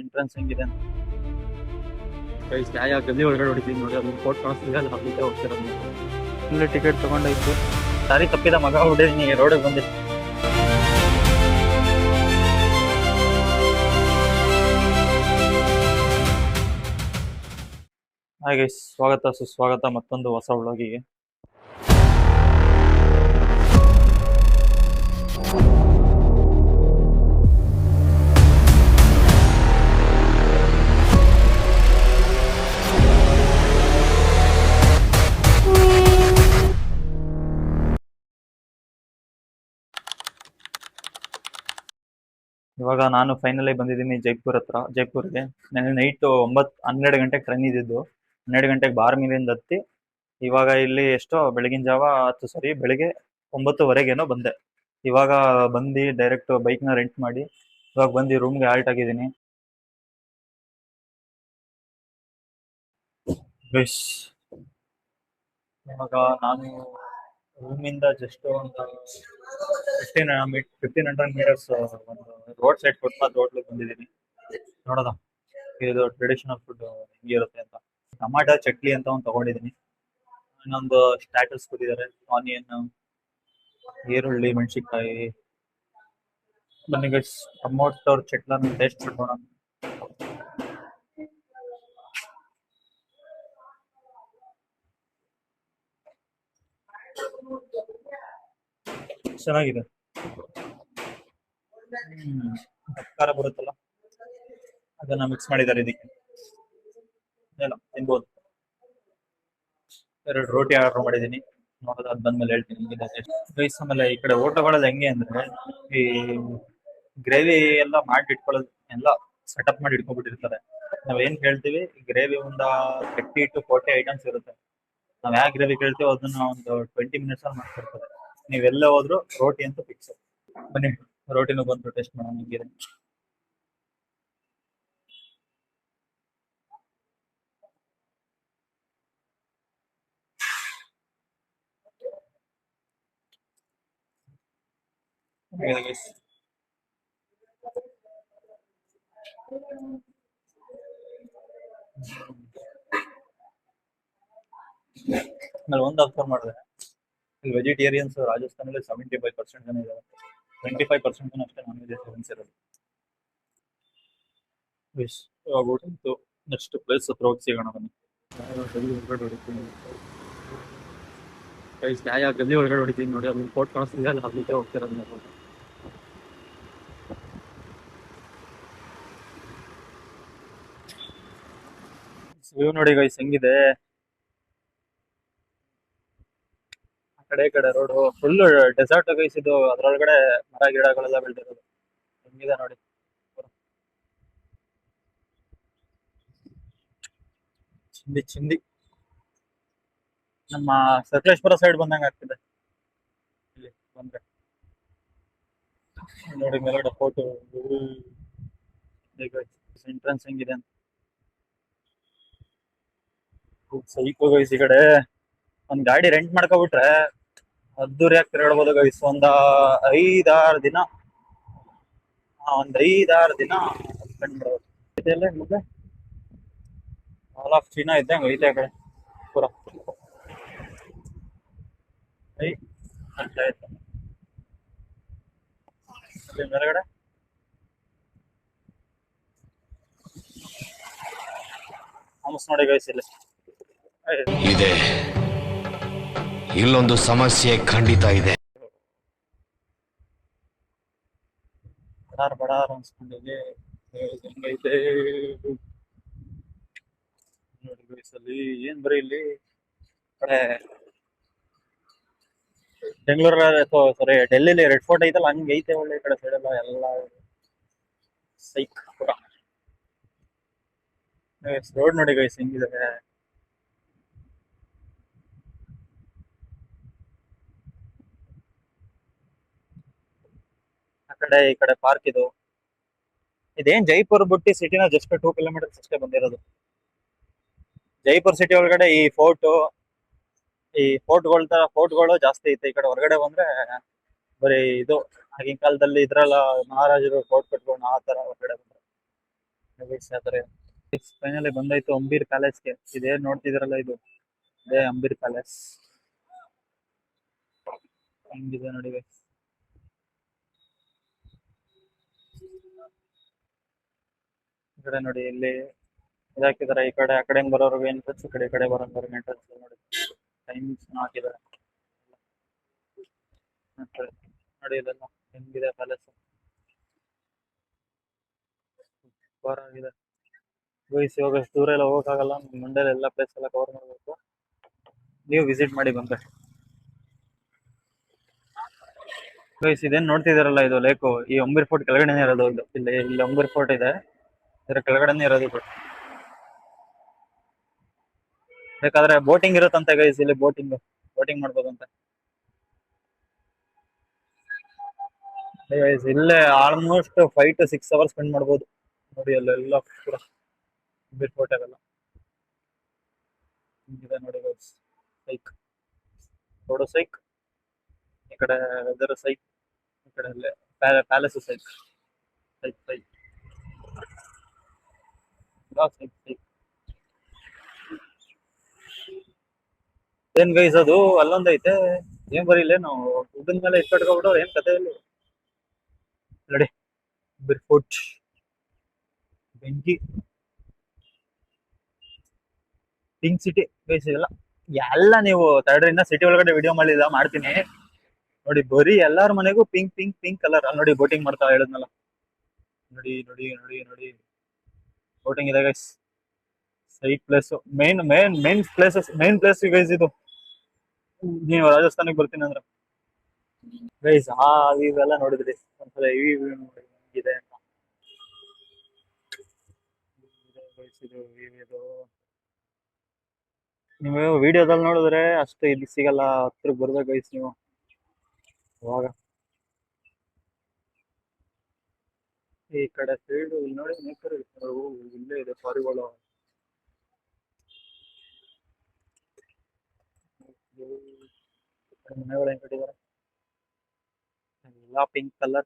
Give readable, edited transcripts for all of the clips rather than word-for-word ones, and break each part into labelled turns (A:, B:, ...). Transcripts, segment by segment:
A: Entrance ಹೆಂಗಿದೆ ಅಂತ guys ಯಾವ ಗಲ್ಲಿ ಒಳಗಡೆ ಹೊಡಿತೀನಿ ನೋಡಿ, ಅದನ್ನ ಫೋಟೋ ಕಾಣಿಸ್ತಿದೆ ಅಲ್ಲಿ ಹಾಕ್ಲಿಕ್ಕೆ ಹೋಗ್ತಿರೋದು. ಇಲ್ಲೇ ಟಿಕೆಟ್ ತಗೊಂಡಾಯ್ತು. ದಾರಿ ತಪ್ಪಿದ ಮಗ ಹೊಡಿದೀನಿ, ರೋಡಿಗೆ ಬಂದಿತ್ತು. ಹಾಗೆ ಸ್ವಾಗತ ಸುಸ್ವಾಗತ ಮತ್ತೊಂದು ಹೊಸ ವ್ಲಾಗಿಗೆ. ಇವಾಗ ನಾನು ಫೈನಲಿ ಬಂದಿದ್ದೀನಿ ಜೈಪುರ್ ಹತ್ರ, ಜೈಪುರ್ಗೆ. ನನಗೆ ನೈಟ್ 12 ಗಂಟೆಗೆ ಟ್ರೈನ್ ಇದ್ದಿದ್ದು. 12 ಗಂಟೆಗೆ ಬಾರ್ಮಿಲಿಂದ ಹತ್ತಿ ಇವಾಗ ಇಲ್ಲಿ ಎಷ್ಟೋ ಬೆಳಗಿನ ಜಾವ ಬೆಳಿಗ್ಗೆ 9:15 ಬಂದೆ. ಇವಾಗ ಬಂದು ಡೈರೆಕ್ಟ್ ಬೈಕ್ನ ರೆಂಟ್ ಮಾಡಿ ಇವಾಗ ಬಂದು ರೂಮ್ಗೆ ಹಾಲ್ಟ್ ಆಗಿದ್ದೀನಿ. ಇವಾಗ ನಾನು ರೂಮಿಂದ ಜಸ್ಟ್ ಒಂದು 1500 ಮೀಟರ್ಸ್ ಒಂದು ರೋಡ್ ಸೈಡ್ ಫುಟ್ಪಾತ್ ಹೋಟ್ಲಿಗೆ ಬಂದಿದ್ದೀನಿ. ನೋಡೋದ ಇದು ಟ್ರೆಡಿಷನಲ್ ಫುಡ್ ಹೆಂಗಿರುತ್ತೆ ಅಂತ. ಟಮಾಟ ಚಟ್ಲಿ ಅಂತ ಒಂದು ತಗೊಂಡಿದ್ದೀನಿ. ಇನ್ನೊಂದು ಸ್ಟಾಟಸ್ ಕೊಟ್ಟಿದ್ದಾರೆ, ಆನಿಯನ್, ಈರುಳ್ಳಿ, ಮೆಣಸಿನ್ಕಾಯಿ. ಬನ್ನಿ ಗೈಸ್, ಟೊಮೊಟೊ ಚಟ್ಲನ್ನ ಟೇಸ್ಟ್ ಮಾಡೋಣ. ಚೆನ್ನಾಗಿದೆ. ಖಾರ ಬರುತ್ತಲ್ಲ, ಅದನ್ನ ಮಿಕ್ಸ್ ಮಾಡಿದ್ದಾರೆ ಇದಕ್ಕೆ. ಎಲ್ಲ ತಿನ್ಬೋದು. 2 ರೋಟಿ ಆರ್ಡರ್ ಮಾಡಿದ್ದೀನಿ. ನೋಡೋದು ಅದು ಬಂದ್ಮೇಲೆ ಹೇಳ್ತೀನಿ ಗೈಸ್. ಆಮೇಲೆ ಈ ಕಡೆ ಊಟಗಳಲ್ಲಿ ಹೆಂಗೆ ಅಂದ್ರೆ, ಈ ಗ್ರೇವಿ ಎಲ್ಲ ಮಾಡಿ ಇಟ್ಕೊಳ್ಳೋದು, ಎಲ್ಲ ಸೆಟಪ್ ಮಾಡಿ ಇಟ್ಕೊಂಡ್ಬಿಟ್ಟಿರ್ತಾರೆ. ನಾವ್ ಏನ್ ಕೇಳ್ತೀವಿ, ಗ್ರೇವಿ ಒಂದು 30 to 40 ಐಟಮ್ಸ್ ಇರುತ್ತೆ. ನಾವ್ ಯಾವ ಗ್ರೇವಿ ಕೇಳ್ತೀವೋ ಅದನ್ನ ಒಂದು 20 ಮಿನಿಟ್ಸ್ ಅಲ್ಲಿ ಮಾಡ್ಕೊಡ್ತಾರೆ. ನೀವೆಲ್ಲ ಹೋದ್ರು ರೋಟಿ ಅಂತ ಫಿಕ್ಸ್. ಬನ್ನಿ ರೋಟಿನೂ ಬಂದು ಟೇಸ್ಟ್ ಮಾಡೋಣ ಹೆಂಗಿದೆ. ಆಮೇಲೆ ಒಂದು ಅಬ್ಸರ್ವ್ ಮಾಡಿದ್ರೆ, ಇಲ್ಲಿ ವೆಜಿಟೇರಿಯನ್ಸ್ ರಾಜಸ್ಥಾನಲ್ಲಿ 75% ಜನ ಇದ್ದಾರೆ. 25% ಜನ ಅಷ್ಟೇ ನಾನ್ ವೆಜಿಟೇರಿಯನ್ಸ್ ಇರೋದು. ಇವಾಗ ಊಟ ಇತ್ತು, ನೆಕ್ಸ್ಟ್ ಪ್ಲೇಸ್ ಹತ್ರ ಹೋಗಿ ಸಿಗೋಣ ಬನ್ನಿ. ಯಾವ ಗಲ್ಲಿ ಒಳಗಡೆ ಹೊಡಿತೀನಿ ನೋಡಿ, ಅದನ್ನ ಫೋಟೋ ಕಾಣಿಸ್ತಿದೆ ಅಲ್ಲಿ ಹಾಕ್ಲಿಕ್ಕೆ ಹೋಗ್ತಿರೋದು. ವ್ಯೂ ನೋಡಿ ಗೈಸ್ ಹೆಂಗಿದೆ. ಆ ಕಡೆ ಈ ಕಡೆ ರೋಡು ಫುಲ್ ಡೆಸರ್ಟ್ ಗೈಸ್ ಇದು. ಅದ್ರೊಳಗಡೆ ಮರ ಗಿಡಗಳೆಲ್ಲ ಬೆಳೆದಿರೋದು ಹೆಂಗಿದೆ ನೋಡಿ. ಚಿಂದಿ ಚಿಂದಿ ನಮ್ಮ ಸಕಲೇಶ್ಪುರ ಸೈಡ್ ಬಂದಂಗ ಆಗ್ತಿದೆ ಇಲ್ಲಿ ಬಂದ್ರೆ. ನೋಡಿ ಮೇಲ್ಗಡೆ ಫೋಟೋ ಎಂಟ್ರೆನ್ಸ್ ಹೆಂಗಿದೆ ಅಂತ ಸೈಕೋ ಗೈಸ್. ಈ ಕಡೆ ಒಂದ್ ಗಾಡಿ ರೆಂಟ್ ಮಾಡ್ಕೊಬಿಟ್ರೆ ಅದ್ದೂರಿಯಾಗಿ ತಿರುಗಾಡ್ಬೋದು ಗೈಸ್. ಒಂದ್ 5-6 ದಿನ, ಒಂದ್ 5-6 ದಿನ ಸ್ಪೆಂಡ್ ಮಾಡ್ಬೋದು. ಮತ್ತೆ ಆಲ್ ಆಫ್ ಚೀನಾ ಇದ್ದಂಗೆ ಐತೆ ಆ ಕಡೆ ಪೂರ. ಮೇಲ್ಗಡೆ ನೋಡಿ ಗೈಸ್ ಇಲ್ಲಿ
B: ಇದೆ, ಇಲ್ಲೊಂದು ಸಮಸ್ಯೆ ಖಂಡಿತ ಇದೆ.
A: ಬಡಾರ್ ಅನ್ಸ್ಕೊಂಡಿದೆ ಹೆಂಗೈತೆ ನೋಡಿ ಗೈಸ್. ಅಲ್ಲಿ ಏನ್ ಬರೀ ಇಲ್ಲಿ ಕಡೆ ಬೆಂಗಳೂರ ಸಾರಿ ಡೆಲ್ಲಿಲಿ ರೆಡ್ ಫೋರ್ಟ್ ಐತಲ್ಲ, ಹಂಗ ಐತೆ ಒಳ್ಳೆ. ಈ ಕಡೆ ಸೈಡ್ ಎಲ್ಲ ಸೈಕ್ ಪುರ. ರೋಡ್ ನೋಡಿ ಗೈಸ್ ಹೆಂಗಿದೆ. ಆ ಕಡೆ ಈ ಕಡೆ ಪಾರ್ಕ್ ಇದು. ಇದೇನ್ ಜೈಪುರ್ ಬಿಟ್ಟು ಸಿಟಿನ ಜಸ್ಟ್ 2 ಕಿಲೋಮೀಟರ್ಸ್ ಅಷ್ಟೇ ಬಂದಿರೋದು. ಜೈಪುರ್ ಸಿಟಿ ಒಳಗಡೆ ಈ ಫೋರ್ಟ್ಗಳು ಜಾಸ್ತಿ ಐತೆ. ಈ ಕಡೆ ಹೊರಗಡೆ ಬಂದ್ರೆ ಬರೀ ಇದು ಆಗಿನ ಕಾಲದಲ್ಲಿ ಇದ್ರಲ್ಲ ಮಹಾರಾಜರು ಫೋರ್ಟ್ ಕಟ್ಕೊಂಡು ಆ ತರ ಹೊರಗಡೆ ಬಂದ್ರೆ. ಫೈನಲಿ ಬಂದಾಯ್ತು ಅಂಬೀರ್ ಪ್ಯಾಲೇಸ್ಗೆ. ಇದೇನ್ ನೋಡ್ತಿದ್ರಲ್ಲ ಇದು ಇದೇ ಅಂಬೀರ್ ಪ್ಯಾಲೇಸ್. ಹೆಂಗಿದೆ ನೋಡಿ guys. ಈ ಕಡೆ ನೋಡಿ ಇಲ್ಲಿ ಇದಾಕಿದಾರೆ. ಈ ಕಡೆ ಆ ಕಡೆ ಬರೋರ್ಗೆ ಎಂಟ್ರೆನ್ಸ್, ಈ ಕಡೆ ಬರೋರ್ಗೆ ಎಂಟ್ರೆನ್ಸ್ ನೋಡಿ ಟೈಮಿಂಗ್ಸ್ ಹಾಕಿದ್ದಾರೆ. ನೋಡಿ ಇದೆಲ್ಲ ಹೆಂಗಿದೆ ಪ್ಯಾಲೇಸ್, ಸೂಪರ್ ಆಗಿದೆ ಗೈಸ್. ಇವಾಗ ದೂರ ಎಲ್ಲ ಹೋಗಕ್ಕಾಗಲ್ಲ, ಮಂಡ್ಯಲ್ಲಿ ಎಲ್ಲ ಪ್ಲೇಸ್ ಎಲ್ಲ ಕವರ್ ಮಾಡಬೇಕು. ನೀವು ವಿಸಿಟ್ ಮಾಡಿ ಬಂದ್ರೆ ಗೈಸ್. ಇದೇನ್ ನೋಡ್ತಿದಾರಲ್ಲ ಇದು ಲೇಕು, ಈ ಅಂಬೀರ್ ಫೋರ್ಟ್ ಕೆಳಗಡೆನೇ ಇರೋದು. ಇದು ಇಲ್ಲಿ ಅಂಬೀರ್ ಫೋರ್ಟ್ ಇದೆ, ಇದರ ಕೆಳಗಡೆನೇ ಇರೋದು ಇದು. ಬೇಕಾದ್ರೆ ಬೋಟಿಂಗ್ ಇರುತ್ತಂತೆ ಗೈಸ್, ಇಲ್ಲಿ ಬೋಟಿಂಗ್ ಮಾಡ್ಬೋದಂತೆ ಗೈಸ್. ಇಲ್ಲೇ ಆಲ್ಮೋಸ್ಟ್ 5 to 6 hours ಸ್ಪೆಂಡ್ ಮಾಡ್ಬೋದು ನೋಡಿ. ಅಲ್ಲೆಲ್ಲ ಪೂರ ಅಂಬೀರ್ ಫೋರ್ಟ್ ಆಗಲ್ಲ ಹಿಂಗಿದೆ ನೋಡಿ ಗೈಸ್. ಸೈಕ್ ರೋಡು ಸೈಕ್, ಈ ಕಡೆ ವೆದರ್ ಸೈಕ್, ಈ ಕಡೆ ಅಲ್ಲೇ ಪ್ಯಾಲೇಸ್ ಸೈಕ್ ಸೈಕ್ ಸೈಕ್ ಸೈಕ್ ಸೈಕ್. ಏನ್ ಗೈಸ್ ಅದು ಅಲ್ಲೊಂದೈತೆ, ಏನ್ ಬರೀ ನಾವು ದುಡ್ಡಿನ ಮೇಲೆ ಇಟ್ಕೊಟ್ಕೊಬಿಟ್ಟು ಏನ್ ಕತೆ ಇಲ್ಲ ನೋಡಿ. ಅಂಬೀರ್ ಫೋರ್ಟ್ ಬೆಂಕಿ, ಪಿಂಕ್ ಸಿಟಿ ಗೈಸ್. ಇದೆಲ್ಲ ಎಲ್ಲ ನೀವು ತಡ್ರಿಂದ ಸಿಟಿ ಒಳಗಡೆ ವಿಡಿಯೋ ಮಾಡ್ತೀನಿ ನೋಡಿ. ಬರೀ ಎಲ್ಲಾರ ಮನೆಗೂ ಪಿಂಕ್ ಪಿಂಕ್ ಪಿಂಕ್ ಕಲರ್. ಅಲ್ಲಿ ನೋಡಿ ಬೋಟಿಂಗ್ ಮಾಡ್ತಾ ಹೇಳಿದ್ನಲ್ಲ, ನೋಡಿ ನೋಡಿ ನೋಡಿ ನೋಡಿ ಬೋಟಿಂಗ್ ಇದೆ ಗೈಸ್. ಸೈಕ್ ಪ್ಲೇಸ್, ಮೇನ್ ಪ್ಲೇಸ್ ಗೈಸ್ ಇದು. ನೀವು ರಾಜಸ್ಥಾನಿಗೆ ಬರ್ತೀನಿ ಅಂದ್ರೆ ಗೈಸ್ ಇವೆಲ್ಲ ನೋಡಿದ್ರಿ ಒಂದ್ಸಲ ಈ ನೋಡಿ ಹೆಂಗಿದೆ ಅಂತ. ಇದು ನೀವು ವಿಡಿಯೋದಲ್ಲಿ ನೋಡಿದ್ರೆ ಅಷ್ಟು ಇಲ್ಲಿ ಸಿಗಲ್ಲ, ಹತ್ರಕ್ಕೆ ಬರ್ಬೇಕು ಗೈಸ್ ನೀವು ಅವಾಗ. ಈ ಕಡೆ ಸೈಡ್ ಇಲ್ಲಿ ನೋಡಿ ನೇಚರ್ ಇಲ್ಲೇ ಇದೆ ಪಾರಿವಾಳ. ಮನೆಗಳು ಹೆಂಗ್ ಕಟ್ಟಿದ್ದಾರೆ ಎಲ್ಲ ಪಿಂಕ್ ಕಲರ್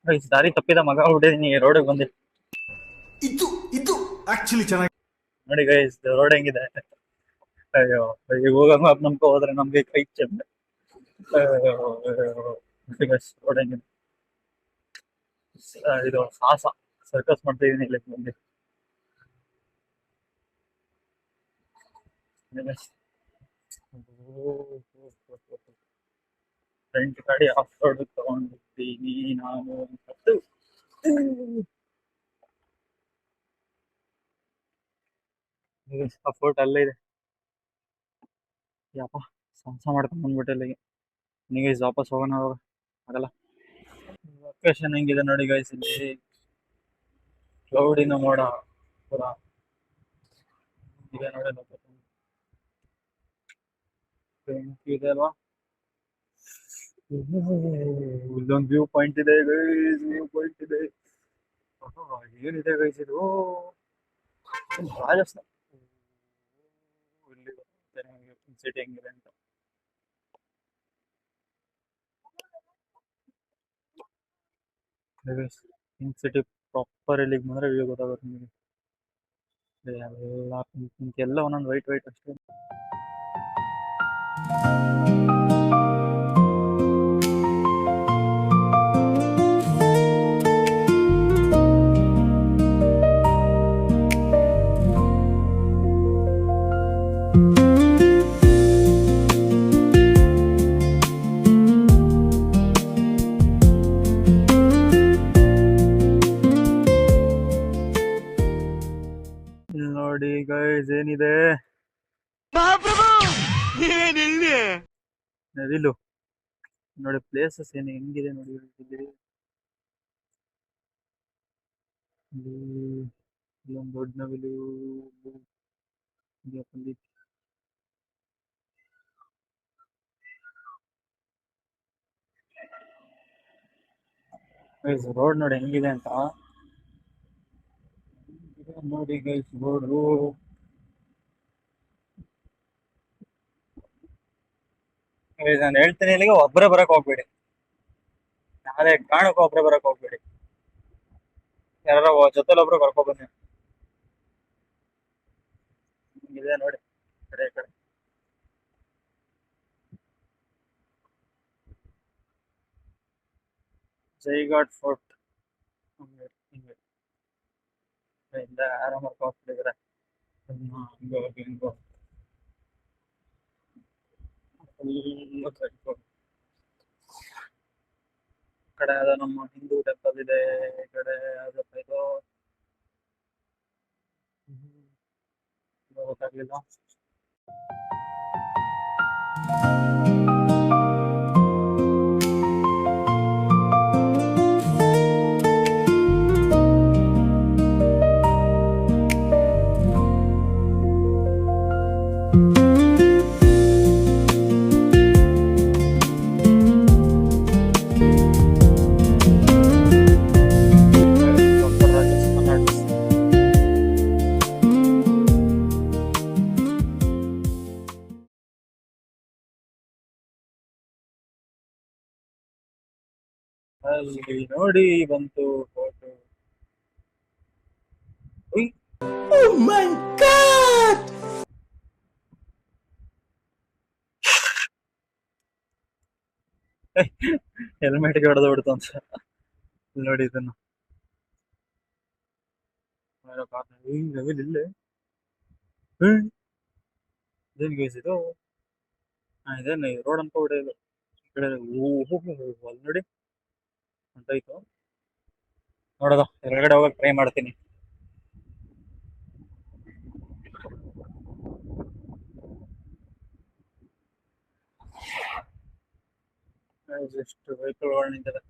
A: ಗೈಸ್. ದಾರಿ ತಪ್ಪಿದ ಮಗ ಹೊಡಿದೀನಿ, ರೋಡಿಗೆ ಬಂದಿಲ್ಲ
C: ಇದು ಇದು ಆಕ್ಚುಲಿ ಚೆನ್ನಾಗಿ
A: ನೋಡಿ ಗೈಸ್. ರೋಡ್ ಹೆಂಗಿದೆ, ಅಯ್ಯೋ ಈಗ ಹೋಗೋ ಮಾಪ್ ನಮ್ಕೊ ಹೋದ್ರೆ ನಮ್ಗೆ ಕೈ ಚೆಂದ. ರೋಡ್ ಹೆಂಗಿದೆ, ಇದು ಸಾಹಸ ಸರ್ಕಸ್ ಮಾಡ್ತಾ ಇದೀನಿ ಇಲ್ಲಿ ಬಂದು. ಫ್ರೆಂಡ್ ಗಾಡಿ ಆಫ್ ರೋಡ್ ತಗೊಂಡಿದ್ದೀನಿ ನಾನು ಅಂತೂ. ಆ ಫೋರ್ಟ್ ಅಲ್ಲೇ ಇದೆ. ಯಪ್ಪ ಸಾಹಸ ಮಾಡ್ಕೊಂಡು ಬಂದ್ಬಿಟ್ಟೆ ಅಲ್ಲಿಗೆ. ನೀವು ವಾಪಸ್ ಹೋಗೋಣ ಅವಾಗ ಆಗಲ್ಲ. ಲೊಕೇಶನ್ ಹೆಂಗಿದೆ ನೋಡಿ ಗೈಸ್. ಇಲ್ಲಿ ಕ್ಲೌಡಿನ ಮೋಡ ಪೂರ ಇದೆ ನೋಡಿ. ಲೊಕೇಶನ್ ಇದೆ ಅಲ್ವಾ. ಇಲ್ಲೊಂದು ವ್ಯೂ ಪಾಯಿಂಟ್ ಇದೆ ಗೈಸ್, ಏನಿದೆ ಗೈಸ್ ಇದು ರಾಜಸ್ಥಾನ. ಇಲ್ಲಿ ಸಿಟಿ ಹೆಂಗಿದೆ ಅಂತ. ಪಿಂಕ್ ಸಿಟಿ ಪ್ರಾಪರ್ ಇಲ್ಲಿಗೆ ಬಂದ್ರೆ ವ್ಯೂ ಗೊತ್ತಾಗುತ್ತೆ ನಿಮಗೆ. ಎಲ್ಲ ಪಿಂಕ್ ಪಿಂಕ್, ಎಲ್ಲ ಒಂದೊಂದು ವೈಟ್ ಅಷ್ಟೇ. ನೋಡಿ ಗೈಸ್ ಏನಿದೆ ನವಿಲು ನೋಡಿ. ಪ್ಲೇಸಸ್ ಏನು ಹೆಂಗಿದೆ ನೋಡಿ. ಇಲ್ಲೊಂದು ದೊಡ್ಡ ನವಿಲು. ರೋಡ್ ನೋಡಿ ಹೆಂಗಿದೆ ಅಂತ ನೋಡಿ ಗೈಸ್. ರೋಡು ನಾನು ಹೇಳ್ತೀನಿ, ಇಲ್ಲಿಗೆ ಒಬ್ಬರೇ ಬರಕ್ ಹೋಗ್ಬೇಡಿ. ಅದೇ ಕಾರಣಕ್ಕೆ ಒಬ್ರೆ ಬರಕ್ ಹೋಗ್ಬೇಡಿ, ಯಾರ ಜೊತೆಲಿ ಒಬ್ರು ಕರ್ಕೊ ಬನ್ನಿ. ಇದೆ ನೋಡಿ ಕಡೆ ಈ ಕಡೆ. ಜೈಘಾಟ್ ಫೋರ್ಟ್ ಹಿಂಗೆ ಇಲ್ಲ ಆರಾಮ ಹೋಗ್ತಿದ್ರೆ ಹಿಂಗೆ ಹೋಗಿ ಹಿಂಗೆ ಫುಲ್ ಕಡೆ ಅದ ನಮ್ಮ ಹಿಂದೂ ಟೆಂಪಲ್ ಇದೆ, ಈ ಕಡೆ ಅದಪ್ಪ ಇದು ಗೊತ್ತಾಗ್ಲಿಲ್ಲ. ರಾಜಸ್ಥಾನ ಅಲ್ಲಿ ನೋಡಿ ಬಂತು ಫೋಟೋ. ಹೆಲ್ಮೆಟ್ಗೆ ಹೊಡೆದು ಬಿಡ್ತು ಅಂತ. ಇಲ್ಲಿ ನೋಡಿ ಇದನ್ನು ಇಲ್ಲೇ ಇದೇನು ಗೈಸ್ ಇದು? ಇದೇನು ರೋಡ್ ಅನ್ಕೋಬಿಟ್ಟೆ ಇದು. ಈ ಕಡೆ ಅಲ್ಲಿ ನೋಡಿ ಹೊಂಟೋಯ್ತು. ನೋಡೋದ ಹೊರಗಡೆ ಹೋಗಕ್ ಟ್ರೈ ಮಾಡ್ತೀನಿ. ಎಷ್ಟು ವೆಹಿಕಲ್ಗಳು ನಿಂತಿದೆ.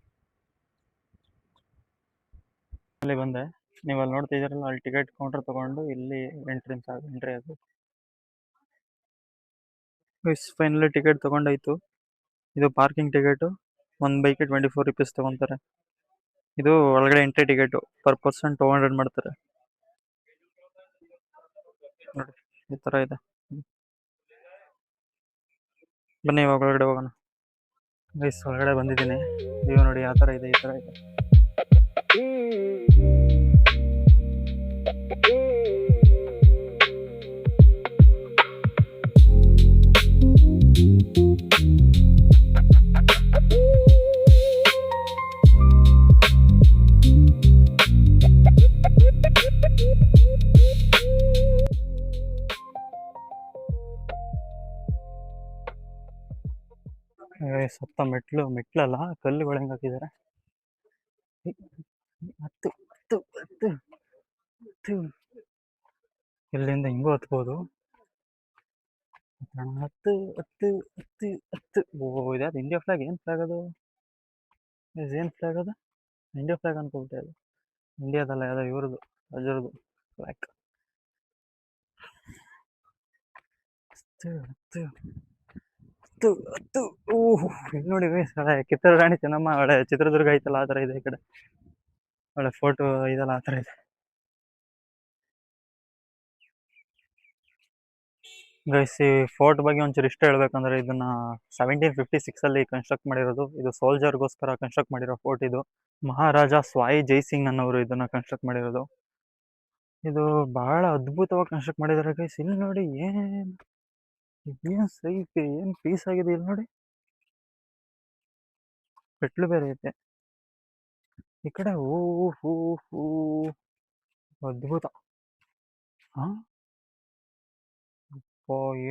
A: ಅಲ್ಲಿ ಬಂದೆ, ನೀವು ಅಲ್ಲಿ ನೋಡ್ತಾ ಇದ್ದೀರಲ್ಲ, ಅಲ್ಲಿ ಟಿಕೆಟ್ ಕೌಂಟರ್ ತಗೊಂಡು ಇಲ್ಲಿ ಎಂಟ್ರಿ ಅದು. ಫೈನಲಿ ಟಿಕೆಟ್ ತಗೊಂಡಾಯ್ತು. ಇದು ಪಾರ್ಕಿಂಗ್ ಟಿಕೆಟ್. ಒಂದು ಬೈಕ್ 24 rupees ತಗೊಂತಾರೆ. ಇದು ಒಳಗಡೆ ಎಂಟ್ರಿ ಟಿಕೆಟ್ ಪರ್ ಪರ್ಸನ್ 200 ಮಾಡ್ತಾರೆ. ನೋಡಿ ಈ ತರ ಇದೆ. ಬನ್ನಿ ಇವಾಗ ಒಳಗಡೆ ಹೋಗೋಣ. ಗೈಸ್ ಒಳಗಡೆ ಬಂದಿದ್ದೀನಿ. ನೀವು ನೋಡಿ ಯಾವ ತರ ಇದೆ, ಈ ತರ ಇದೆ. ಸತ್ತ ಮೆಟ್ಲಲ್ಲ ಕಲ್ಲುಗಳು ಹೆಂಗ್ ಹಾಕಿದ್ದಾರೆ. ಹತ್ತು ಹತ್ತು ಹತ್ತು ಹತ್ತು ಇಲ್ಲಿಂದ ಹಿಂಗೂ ಹತ್ಬೋದು. ಹತ್ತು ಹತ್ತು ಹತ್ತು ಹತ್ತು ಓ ಇದ್ಯಾವ್ದು ಇಂಡಿಯಾ ಫ್ಲಾಗ್? ಏನು ಫ್ಲಾಗ್ ಅದು? ಏನು ಫ್ಲಾಗ್ ಅದು? ಇಂಡಿಯಾ ಫ್ಲಾಗ್ ಅನ್ಕೊಬಿಟ್ಟೆ. ಅದು ಇಂಡಿಯಾದಲ್ಲ, ಯಾವುದೋ ಇವ್ರದ್ದು ಅಜರ್ದು ಫ್ಲಾಗ್. ಹತ್ತು ಹತ್ತು ಹತ್ತು ಹತ್ತು ಓಹ್ ಇಲ್ಲಿ ನೋಡಿ ಕಿತ್ತೂರು ರಾಣಿ ಚೆನ್ನಮ್ಮ ಒಳ್ಳೆ ಚಿತ್ರದುರ್ಗ ಐತಲ್ಲ ಆ ಥರ ಇದೆ. ಈ ಕಡೆ ಒಳ್ಳೆ ಫೋಟೋ ಇದೆಲ್ಲ ಆ ಥರ ಇದೆ. ಗೈಸ್ ಈ ಫೋರ್ಟ್ ಬಗ್ಗೆ ಒಂಚೂರು ಇಷ್ಟ ಹೇಳ್ಬೇಕಂದ್ರೆ, ಇದನ್ನ 1756 ಅಲ್ಲಿ ಕನ್ಸ್ಟ್ರಕ್ಟ್ ಮಾಡಿರೋದು. ಇದು ಸೋಲ್ಜರ್ಗೋಸ್ಕರ ಕನ್ಸ್ಟ್ರಕ್ಟ್ ಮಾಡಿರೋ ಫೋರ್ಟ್ ಇದು. ಮಹಾರಾಜ ಸ್ವಾಯಿ ಜೈಸಿಂಗ್ ಅನ್ನೋರು ಇದನ್ನ ಕನ್ಸ್ಟ್ರಕ್ಟ್ ಮಾಡಿರೋದು. ಇದು ಬಹಳ ಅದ್ಭುತವಾಗಿ ಕನ್ಸ್ಟ್ರಕ್ಟ್ ಮಾಡಿದ್ದಾರೆ ಗೈಸ್. ಇಲ್ಲಿ ನೋಡಿ ಏನ್ ಸೈಕ್, ಏನ್ ಪೀಸ್ ಆಗಿದೆ. ಇಲ್ಲಿ ನೋಡಿ ಪೆಟ್ಲು ಬೇರೆ ಐತೆ ಈ ಕಡೆ. ಹೂ ಅದ್ಭುತ. ಹಾ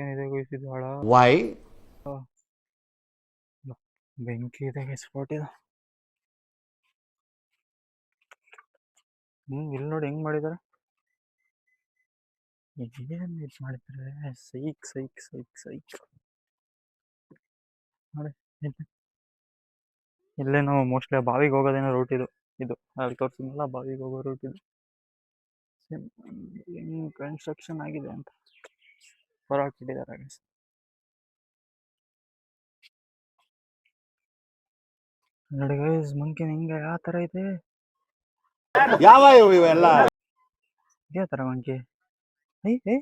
A: ಏನಿದೆ ಗೈಸ್ ಇದು ಹಾಳ
B: ವೈ
A: ಬೆಂಕಿ ಇದೆ ಗೈಸ್. ಫೋರ್ಟ್ ಇದು. ಇಲ್ಲಿ ನೋಡಿ ಹೆಂಗ್ ಮಾಡಿದಾರೆ. ಏನ್ ಇದು ಮಾಡಿದ್ರೆ ಸೈಕ್ ಸೈಕ್ ಸೈಕ್ ಸೈಕ್ ನೋಡಿ. ಇಲ್ಲೇ ನಾವು ಮೋಸ್ಟ್ಲಿ ಬಾವಿಗೆ ಹೋಗೋದೇನೋ ರೂಟ್ ಇದು. ಇದು ಅಲ್ಲಿ ತೋರಿಸಿದ್ನಲ್ಲ ಬಾವಿಗೆ ಹೋಗೋ ರೂಟ್ ಇದು. ಹೆಂಗ್ ಕನ್ಸ್ಟ್ರಕ್ಷನ್ ಆಗಿದೆ ಅಂತ ಹೊರಹಾಕಿಟ್ಟಿದ್ದಾರೆ. ನೋಡಿ ಗೈಸ್ ಮಂಕಿನ ಹಿಂಗೆ ಯಾವ ತರ ಇದೆ.
C: ಯಾವ ಇವೆಲ್ಲ
A: ಇದೇ ತರ ಮಂಕಿ. ಇಲ್ಲಿ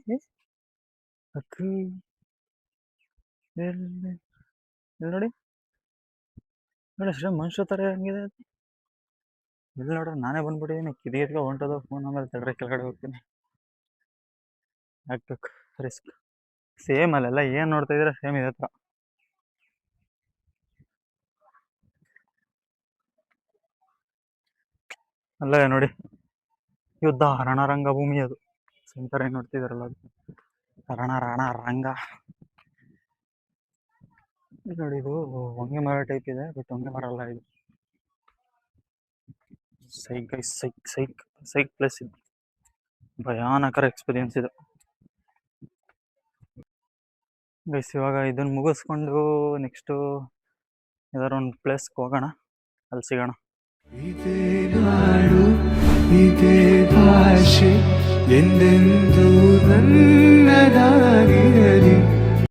A: ನೋಡಿ ಶ್ರೀ ಮನುಷ್ಯ ಥರ ಹೆಂಗಿದೆ ಇಲ್ಲಿ ನೋಡ್ರಿ ನಾನೇ ಬಂದ್ಬಿಟ್ಟಿದ್ದೀನಿ ಕಿದಿಗೆ ಹೊಂಟದ ಫೋನ್ ಆಮೇಲೆ ತಡ್ರೆ ಕೆಳಗಡೆ ಹೋಗ್ತೀನಿ ಹಾಕ್ಬೇಕು ರಿಸ್ಕ್ ಸೇಮ್ ಅಲ್ಲೆಲ್ಲ ಏನು ನೋಡ್ತಾ ಇದ್ರೆ ಸೇಮ್ ಇದೆ ಹತ್ರ ಅಲ್ಲೇ ನೋಡಿ ಯುದ್ಧ ರಣರಂಗ ಭೂಮಿ ಅದು ಸೆಂಟರ್ ಏನು ನೋಡ್ತಿದಾರಲ್ಲ ಅದು ರಣರಂಗ ಇದು ನೋಡಿ ಇದು ಹೊಂಗೆ ಮರ ಟೈಪ್ ಇದೆ ಬಟ್ ಹೊಂಗೆ ಮರ ಅಲ್ಲ ಇದು ಸೈಕ್ ಗೈಸ್ ಸೈಕ್ ಸೈಕ್ ಸೈಕ್ ಪ್ಲೇಸ್ ಇದು ಭಯಾನಕರ ಎಕ್ಸ್ಪೀರಿಯನ್ಸ್ ಇದು ಗೈಸ್ ಇವಾಗ ಇದನ್ನ ಮುಗಿಸ್ಕೊಂಡು ನೆಕ್ಸ್ಟು ಯಾವ್ದಾರು ಒಂದು ಪ್ಲೇಸ್ಗೆ ಹೋಗೋಣ ಅಲ್ಲಿ ಸಿಗೋಣ
D: ಇದೇ ನಾಡು ಇದೇ ಭಾಷೆ ಎಂದೆಂದೂ ನನ್ನದಾಗಿರಲಿ